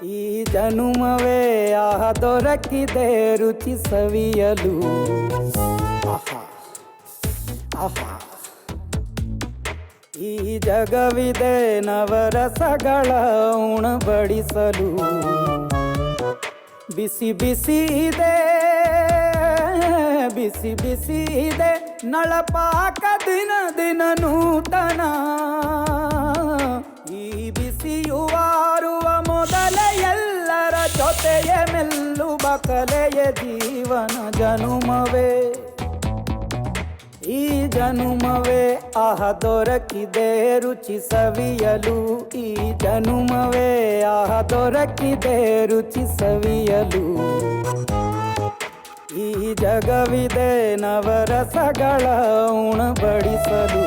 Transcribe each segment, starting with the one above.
ಈ ಜನುಮವೇ ದೊರಕಿದೆ ರುಚಿ ಸವಿಯಲು. ಆಹಾ ಆಹಾ, ಈ ಜಗವಿದೆ ನವರಸಗಳ ಉಣಬಡಿಸಲು. ಬಿಸಿ ಬಿಸಿ ಇದೆ, ಬಿಸಿ ಬಿಸಿ ಇದೆ ನಳಪಾಕ ದಿನ ದಿನ ನೂತನ. ಈ ಬಿಸಿಯುವಾರುವ ಮೊದಲೇ ಎಲ್ಲರ ಜೊತೆಯೇ ಮೆಲ್ಲುವ ಕಲೆಯ ಜೀವನ ಜನುಮವೇ. ಈ ಜನುಮವೇ ದೊರಕಿದೆ ರುಚಿ ಸವಿಯಲು. ಈ ಜನುಮವೇ ದೊರಕಿದೆ ರುಚಿ ಸವಿಯಲು. ಈ ಜಗವಿದೆ ನವರಸಗಳ ಉಣಬಡಿಸಲು.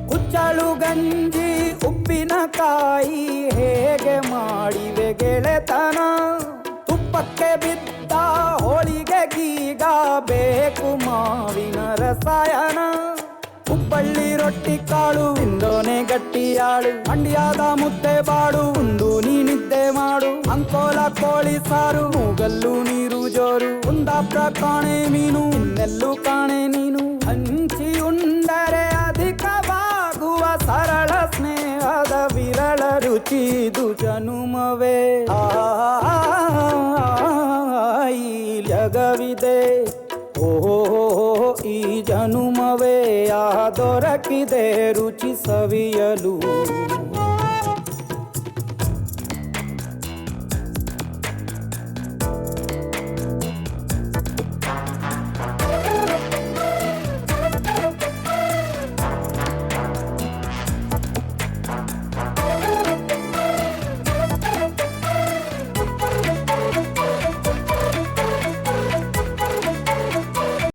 ಕುಚ್ಚಳು ಗಂಜಿ ಉಪ್ಪಿನಕಾಯಿ ಹೇಗೆ ಮಾಡಿವೆ ಗೆಳೆತನ. ತುಪ್ಪಕ್ಕೆ ಬಿದ್ದ ಹೋಳಿಗೆ ಗೀಗ ಬೇಕು ಮಾವಿನ ರಸಾಯನ. ಹುಬ್ಬಳ್ಳಿ ರೊಟ್ಟಿ ಕಾಳು ಇಂದೋನೆ ಗಟ್ಟಿಯಾಳು. ಮಂಡ್ಯದ ಮುದ್ದೆ ಬಾಡು ಉಂಡು ನೀ ನಿದ್ದೆ ಮಾಡು. ಅಂಕೋಲ ಕೋಳಿ ಸಾರು ಮೂಗಲ್ಲು ನೀರು ಜೋರು. ಕುಂದಾಪುರ ಕಾಣೆ ಮೀನು ಇನ್ನೆಲ್ಲೂ ಕಾಣೆ ನೀನು. ಹಂಚಿ ಉಂಡರೆ ಅಧಿಕವಾಗುವ ಸರಳ ಸ್ನೇಹದ ವಿರಳ ರುಚಿದು ಜನುಮವೇ. ಈ ಜಗವಿದೆ ಓಹೋ ಈ ಜನುಮವೇ ದೊರಕಿದೆ ರುಚಿ ಸವಿಯಲು.